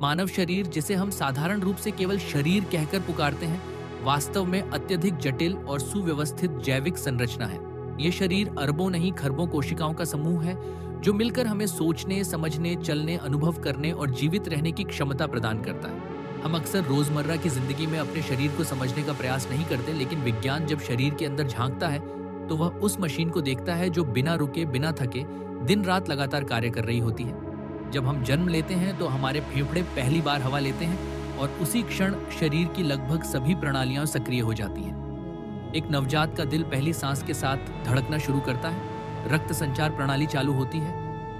मानव शरीर, जिसे हम साधारण रूप से केवल शरीर कहकर पुकारते हैं, वास्तव में अत्यधिक जटिल और सुव्यवस्थित जैविक संरचना है। ये शरीर अरबों नहीं खरबों कोशिकाओं का समूह है जो मिलकर हमें सोचने, समझने, चलने, अनुभव करने और जीवित रहने की क्षमता प्रदान करता है। हम अक्सर रोजमर्रा की जिंदगी में अपने शरीर को समझने का प्रयास नहीं करते, लेकिन विज्ञान जब शरीर के अंदर झांकता है तो वह उस मशीन को देखता है जो बिना रुके, बिना थके, दिन रात लगातार कार्य कर रही होती है। जब हम जन्म लेते हैं तो हमारे फेफड़े पहली बार हवा लेते हैं और उसी क्षण शरीर की लगभग सभी प्रणालियां सक्रिय हो जाती हैं। एक नवजात का दिल पहली सांस के साथ धड़कना शुरू करता है, रक्त संचार प्रणाली चालू होती है,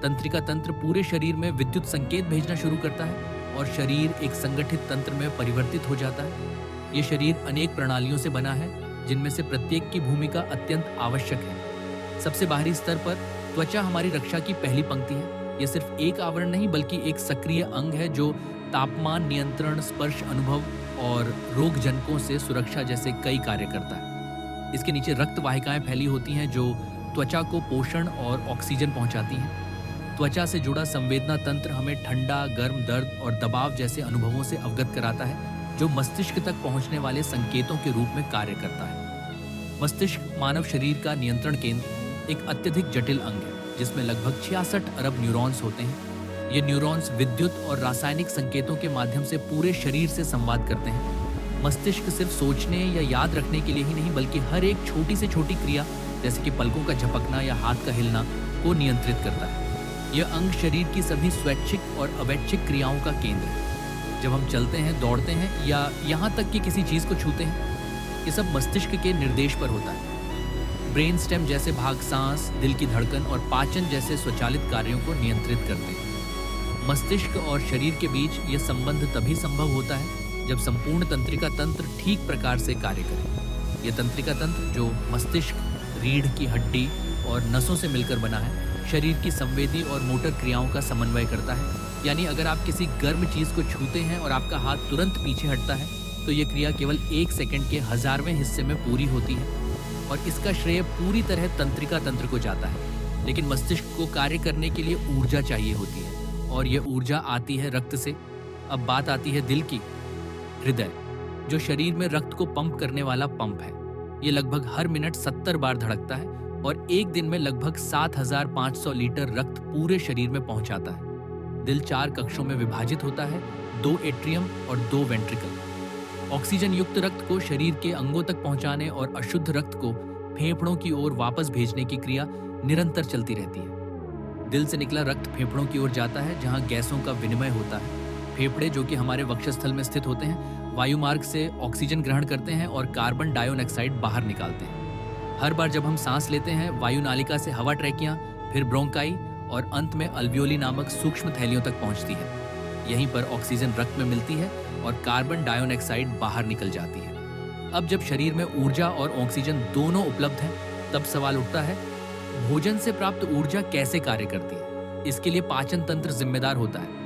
तंत्रिका तंत्र पूरे शरीर में विद्युत संकेत भेजना शुरू करता है और शरीर एक संगठित तंत्र में परिवर्तित हो जाता है। ये शरीर अनेक प्रणालियों से बना है, जिनमें से प्रत्येक की भूमिका अत्यंत आवश्यक है। सबसे बाहरी स्तर पर त्वचा हमारी रक्षा की पहली पंक्ति है। यह सिर्फ एक आवरण नहीं बल्कि एक सक्रिय अंग है जो तापमान नियंत्रण, स्पर्श अनुभव और रोग जनकों से सुरक्षा जैसे कई कार्य करता है। इसके नीचे रक्त वाहिकाएं फैली होती हैं जो त्वचा को पोषण और ऑक्सीजन पहुंचाती हैं। त्वचा से जुड़ा संवेदना तंत्र हमें ठंडा, गर्म, दर्द और दबाव जैसे अनुभवों से अवगत कराता है, जो मस्तिष्क तक पहुंचने वाले संकेतों के रूप में कार्य करता है। मस्तिष्क मानव शरीर का नियंत्रण केंद्र एक अत्यधिक जटिल अंग है जिसमें लगभग 66 अरब न्यूरॉन्स होते हैं। ये न्यूरॉन्स विद्युत और रासायनिक संकेतों के माध्यम से पूरे शरीर से संवाद करते हैं। मस्तिष्क सिर्फ सोचने या याद रखने के लिए ही नहीं बल्कि हर एक छोटी से छोटी क्रिया, जैसे कि पलकों का झपकना या हाथ का हिलना, को नियंत्रित करता है। यह अंग शरीर की सभी स्वैच्छिक और अवैच्छिक क्रियाओं का केंद्र है। जब हम चलते हैं, दौड़ते हैं या यहाँ तक कि किसी चीज को छूते हैं, ये सब मस्तिष्क के निर्देश पर होता है। ब्रेन स्टेम जैसे भाग सांस, दिल की धड़कन और पाचन जैसे स्वचालित कार्यों को नियंत्रित करते हैं। मस्तिष्क और शरीर के बीच यह संबंध तभी संभव होता है जब संपूर्ण तंत्रिका तंत्र ठीक प्रकार से कार्य करे। यह तंत्रिका तंत्र, जो मस्तिष्क, रीढ़ की हड्डी और नसों से मिलकर बना है, शरीर की संवेदी और मोटर क्रियाओं का समन्वय करता है। यानी अगर आप किसी गर्म चीज को छूते हैं और आपका हाथ तुरंत पीछे हटता है तो यह क्रिया केवल 1 सेकंड के 1000वें हिस्से में पूरी होती है और इसका श्रेय पूरी तरह तंत्रिका तंत्र को जाता है। लेकिन मस्तिष्क को कार्य करने के लिए ऊर्जा चाहिए होती है और यह ऊर्जा आती है रक्त से। अब बात आती है दिल की। हृदय, जो शरीर में रक्त को पंप करने वाला पंप है, ये लगभग हर मिनट 70 बार धड़कता है और एक दिन में लगभग 7500 लीटर रक्त पूरे शरीर में पहुंचाता है। दिल 4 कक्षों में विभाजित होता है, 2 एट्रियम और 2 वेंट्रिकल। ऑक्सीजन युक्त रक्त को शरीर के अंगों तक पहुंचाने और अशुद्ध रक्त को फेफड़ों की ओर वापस भेजने की क्रिया निरंतर चलती रहती है। दिल से निकला रक्त फेफड़ों की ओर जाता है जहां गैसों का विनिमय होता है। फेफड़े, जो कि हमारे वक्षस्थल में स्थित होते हैं, वायुमार्ग से ऑक्सीजन ग्रहण करते हैं और कार्बन डाइऑक्साइड बाहर निकालते हैं। हर बार जब हम सांस लेते हैं, वायु नालिका से हवा ट्रैकियां, फिर ब्रोंकाई और अंत में अल्वियोली नामक सूक्ष्म थैलियों तक पहुंचती है। यहीं पर ऑक्सीजन रक्त में मिलती है और कार्बन डाइऑक्साइड बाहर निकल जाती है। अब जब शरीर में ऊर्जा और ऑक्सीजन दोनों उपलब्ध हैं, तब सवाल उठता है, भोजन से प्राप्त ऊर्जा कैसे कार्य करती है? इसके लिए पाचन तंत्र जिम्मेदार होता है।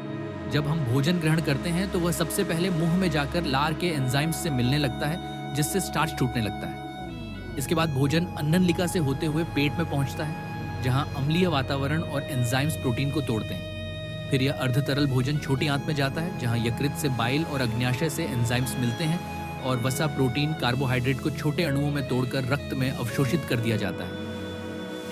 जब हम भोजन ग्रहण करते हैं तो वह सबसे पहले मुंह में जाकर लार के एंजाइम्स से मिलने लगता है, जिससे स्टार्च टूटने लगता है। इसके बाद भोजन अन्ननलिका से होते हुए पेट में पहुंचता है, जहां अम्लीय वातावरण और एंजाइम्स प्रोटीन को तोड़ते हैं। फिर यह अर्धतरल भोजन छोटी आंत में जाता है, जहां यकृत से बाइल और अग्न्याशय से एंजाइम्स मिलते हैं और वसा, प्रोटीन, कार्बोहाइड्रेट को छोटे अणुओं में तोड़कर रक्त में अवशोषित कर दिया जाता है।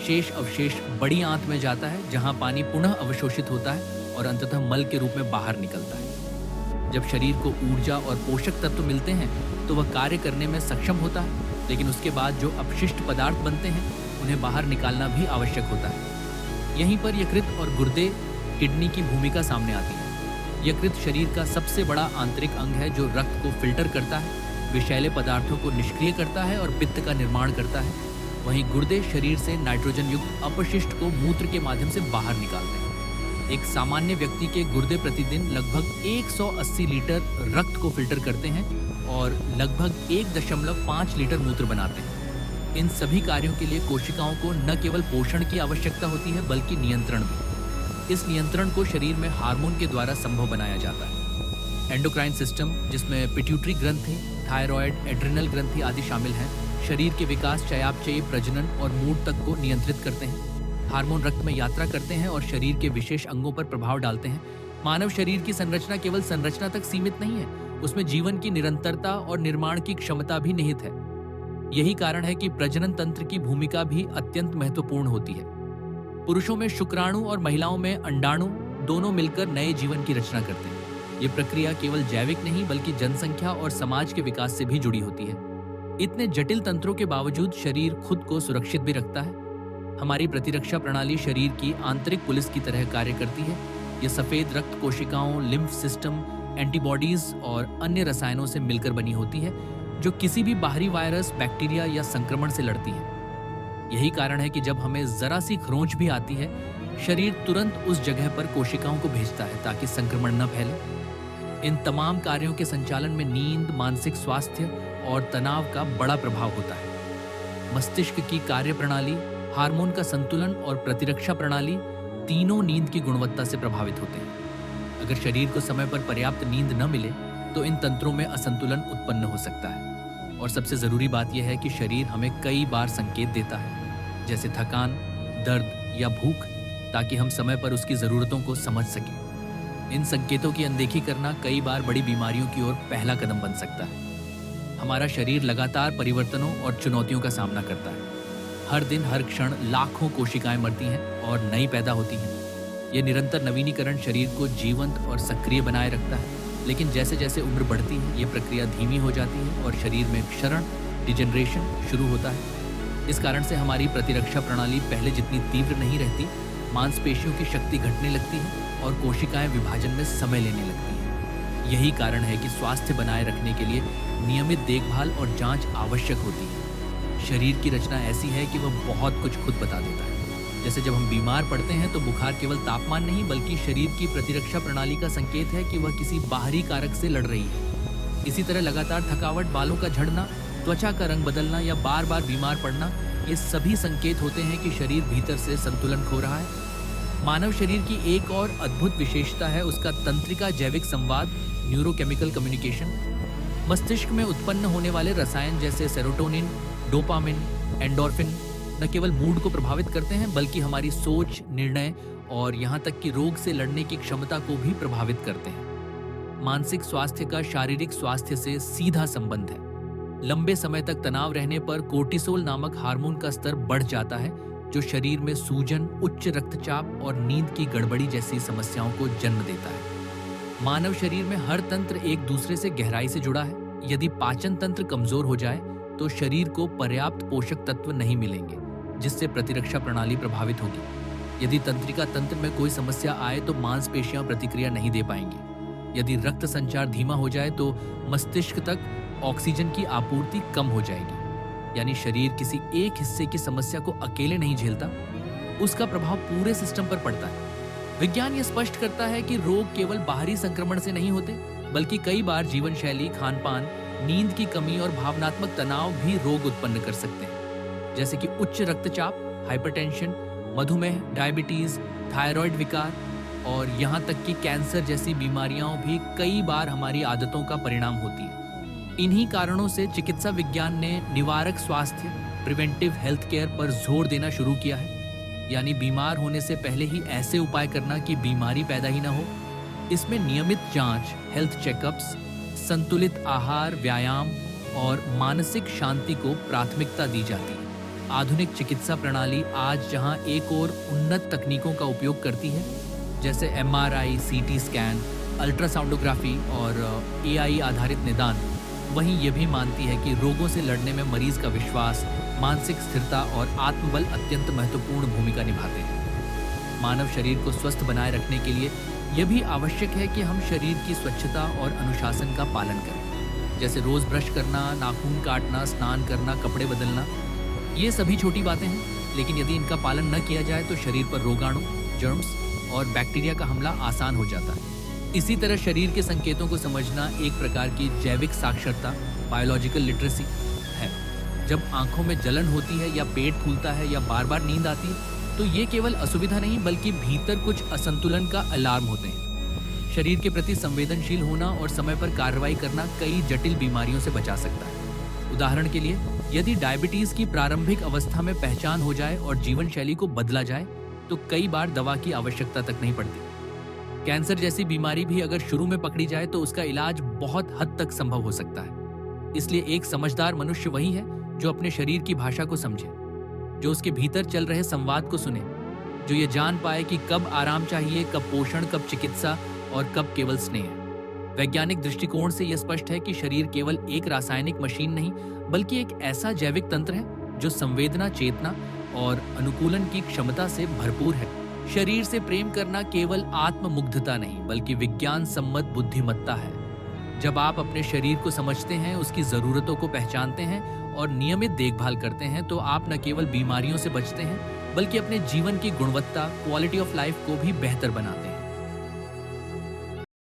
शेष अवशेष बड़ी आंत में जाता है, जहां पानी पुनः अवशोषित होता है और अंततः मल के रूप में बाहर निकलता है। जब शरीर को ऊर्जा और पोषक तत्व मिलते हैं तो वह कार्य करने में सक्षम होता है, लेकिन उसके बाद जो अपशिष्ट पदार्थ बनते हैं उन्हें बाहर निकालना भी आवश्यक होता है। यहीं पर यकृत और गुर्दे, किडनी की भूमिका सामने आती है। यकृत शरीर का सबसे बड़ा आंतरिक अंग है जो रक्त को फिल्टर करता है, विषैले पदार्थों को निष्क्रिय करता है और पित्त का निर्माण करता है। वहीं गुर्दे शरीर से नाइट्रोजन युक्त अपशिष्ट को मूत्र के माध्यम से बाहर निकालते हैं। एक सामान्य व्यक्ति के गुर्दे प्रतिदिन लगभग 180 लीटर रक्त को फिल्टर करते हैं और लगभग 1.5 लीटर मूत्र बनाते हैं। इन सभी कार्यों के लिए कोशिकाओं को न केवल पोषण की आवश्यकता होती है बल्कि नियंत्रण भी। इस नियंत्रण को शरीर में हार्मोन के द्वारा संभव बनाया जाता है। एंडोक्राइन सिस्टम, जिसमें पिट्यूटरी ग्रंथि, थायराइड, एड्रिनल ग्रंथि आदि शामिल हैं, शरीर के विकास, चयापचय, प्रजनन और मूड तक को नियंत्रित करते हैं। हार्मोन रक्त में यात्रा करते हैं और शरीर के विशेष अंगों पर प्रभाव डालते हैं, मानव शरीर की संरचना केवल संरचना तक सीमित नहीं है, उसमें जीवन की निरंतरता और निर्माण की क्षमता भी निहित है। यही कारण है कि प्रजनन तंत्र की भूमिका भी अत्यंत महत्वपूर्ण होती है। पुरुषों में शुक्राणु और महिलाओं में अंडाणु दोनों मिलकर नए जीवन की रचना करते हैं। ये प्रक्रिया केवल जैविक नहीं बल्कि जनसंख्या और समाज के विकास से भी जुड़ी होती है। इतने जटिल तंत्रों के बावजूद शरीर खुद को सुरक्षित भी रखता है। हमारी प्रतिरक्षा प्रणाली शरीर की आंतरिक पुलिस की तरह कार्य करती है। ये सफेद रक्त कोशिकाओं, लिम्फ सिस्टम, एंटीबॉडीज और अन्य रसायनों से मिलकर बनी होती है, जो किसी भी बाहरी वायरस, बैक्टीरिया या संक्रमण से लड़ती है। यही कारण है कि जब हमें जरा सी खरोंच भी आती है, शरीर तुरंत उस जगह पर कोशिकाओं को भेजता है ताकि संक्रमण न फैले। इन तमाम कार्यों के संचालन में नींद, मानसिक स्वास्थ्य और तनाव का बड़ा प्रभाव होता है। मस्तिष्क की कार्य प्रणाली, हार्मोन का संतुलन और प्रतिरक्षा प्रणाली तीनों नींद की गुणवत्ता से प्रभावित होते हैं। अगर शरीर को समय पर पर्याप्त नींद न मिले तो इन तंत्रों में असंतुलन उत्पन्न हो सकता है। और सबसे जरूरी बात यह है कि शरीर हमें कई बार संकेत देता है, जैसे थकान, दर्द या भूख, ताकि हम समय पर उसकी जरूरतों को समझ सकें। इन संकेतों की अनदेखी करना कई बार बड़ी बीमारियों की ओर पहला कदम बन सकता है। हमारा शरीर लगातार परिवर्तनों और चुनौतियों का सामना करता है। हर दिन, हर क्षण लाखों कोशिकाएं मरती हैं और नई पैदा होती हैं। ये निरंतर नवीनीकरण शरीर को जीवंत और सक्रिय बनाए रखता है। लेकिन जैसे जैसे उम्र बढ़ती है, ये प्रक्रिया धीमी हो जाती है और शरीर में क्षरण, डिजेनरेशन शुरू होता है। इस कारण से हमारी प्रतिरक्षा प्रणाली पहले जितनी तीव्र नहीं रहती, मांसपेशियों की शक्ति घटने लगती है और कोशिकाएं विभाजन में समय लेने लगती हैं। यही कारण है कि स्वास्थ्य बनाए रखने के लिए नियमित देखभाल और जांच आवश्यक होती है। शरीर की रचना ऐसी है कि वह बहुत कुछ खुद बता देता है। जैसे जब हम बीमार पड़ते हैं तो बुखार केवल तापमान नहीं बल्कि शरीर की प्रतिरक्षा प्रणाली का संकेत है कि वह किसी बाहरी कारक से लड़ रही है। इसी तरह लगातार थकावट, बालों का झड़ना, त्वचा का रंग बदलना या बार बार बीमार पड़ना, ये सभी संकेत होते हैं कि शरीर भीतर से संतुलन खो रहा है। मानव शरीर की एक और अद्भुत विशेषता है उसका तंत्रिका जैविक संवाद, न्यूरोकेमिकल कम्युनिकेशन। मस्तिष्क में उत्पन्न होने वाले रसायन जैसे सेरोटोनिन, डोपामिन, एंडोर्फिन न केवल मूड को प्रभावित करते हैं बल्कि हमारी सोच, निर्णय और यहाँ तक कि रोग से लड़ने की क्षमता को भी प्रभावित करते हैं। मानसिक स्वास्थ्य का शारीरिक स्वास्थ्य से सीधा संबंध है। लंबे समय तक तनाव रहने पर कोर्टिसोल नामक हार्मोन का स्तर बढ़ जाता है, जो शरीर में सूजन, उच्च रक्तचाप और नींद की गड़बड़ी जैसी समस्याओं को जन्म देता है। मानव शरीर में हर तंत्र एक दूसरे से गहराई से जुड़ा है। यदि पाचन तंत्र कमजोर हो जाए तो शरीर को पर्याप्त पोषक तत्व नहीं मिलेंगे, जिससे प्रतिरक्षा प्रणाली प्रभावित होगी। यदि तंत्रिका तंत्र में कोई समस्या आए तो मांसपेशियां प्रतिक्रिया नहीं दे पाएंगी। यदि रक्त संचार धीमा हो जाए तो मस्तिष्क तक ऑक्सीजन की आपूर्ति कम हो जाएगी। यानी शरीर किसी एक हिस्से की समस्या को अकेले नहीं झेलता, उसका प्रभाव पूरे सिस्टम पर पड़ता है। विज्ञान ये स्पष्ट करता है कि रोग केवल बाहरी संक्रमण से नहीं होते, बल्कि कई बार जीवन शैली, खान-पान, नींद की कमी और भावनात्मक तनाव भी रोग उत्पन्न कर सकते हैं, जैसे कि उच्च रक्तचाप, हाइपरटेंशन, मधुमेह, डायबिटीज, थायराइड विकार और यहाँ तक कि कैंसर जैसी बीमारियां भी कई बार हमारी आदतों का परिणाम होती है। इन्हीं कारणों से चिकित्सा विज्ञान ने निवारक स्वास्थ्य, प्रिवेंटिव हेल्थ केयर पर जोर देना शुरू किया है। यानी बीमार होने से पहले ही ऐसे उपाय करना कि बीमारी पैदा ही ना हो। इसमें नियमित जांच, हेल्थ चेकअप्स, संतुलित आहार, व्यायाम और मानसिक शांति को प्राथमिकता दी जाती है। आधुनिक चिकित्सा प्रणाली आज जहां एक और उन्नत तकनीकों का उपयोग करती है, जैसे MRI, CT स्कैन, अल्ट्रासाउंडोग्राफी और AI आधारित निदान, वहीं यह भी मानती है कि रोगों से लड़ने में मरीज का विश्वास, मानसिक स्थिरता और आत्मबल अत्यंत महत्वपूर्ण भूमिका निभाते हैं। मानव शरीर को स्वस्थ बनाए रखने के लिए यह भी आवश्यक है कि हम शरीर की स्वच्छता और अनुशासन का पालन करें, जैसे रोज ब्रश करना, नाखून काटना, स्नान करना, कपड़े बदलना। ये सभी छोटी बातें हैं, लेकिन यदि इनका पालन न किया जाए तो शरीर पर रोगाणु, जर्म्स और बैक्टीरिया का हमला आसान हो जाता है। इसी तरह शरीर के संकेतों को समझना एक प्रकार की जैविक साक्षरता, बायोलॉजिकल लिटरेसी है। जब आंखों में जलन होती है या पेट फूलता है या बार बार नींद आती है, तो ये केवल असुविधा नहीं बल्कि भीतर कुछ असंतुलन का अलार्म होते हैं। शरीर के प्रति संवेदनशील होना और समय पर कार्रवाई करना कई जटिल बीमारियों से बचा सकता है। उदाहरण के लिए, यदि डायबिटीज की प्रारंभिक अवस्था में पहचान हो जाए और जीवन शैली को बदला जाए तो कई बार दवा की आवश्यकता तक नहीं पड़ती। कैंसर जैसी बीमारी भी अगर शुरू में पकड़ी जाए तो उसका इलाज बहुत हद तक संभव हो सकता है। इसलिए एक समझदार मनुष्य वही है जो अपने शरीर की भाषा को समझे, जो उसके भीतर चल रहे संवाद को सुने, जो ये जान पाए कि कब आराम चाहिए, कब पोषण, कब चिकित्सा और कब केवल स्नेह। वैज्ञानिक दृष्टिकोण से यह स्पष्ट है कि शरीर केवल एक रासायनिक मशीन नहीं, बल्कि एक ऐसा जैविक तंत्र है जो संवेदना, चेतना और अनुकूलन की क्षमता से भरपूर है। शरीर से प्रेम करना केवल आत्ममुग्धता नहीं, बल्कि विज्ञान सम्मत बुद्धिमत्ता है। जब आप अपने शरीर को समझते हैं, उसकी जरूरतों को पहचानते हैं और नियमित देखभाल करते हैं, तो आप न केवल बीमारियों से बचते हैं, बल्कि अपने जीवन की गुणवत्ता, क्वालिटी ऑफ लाइफ को भी बेहतर बनाते हैं।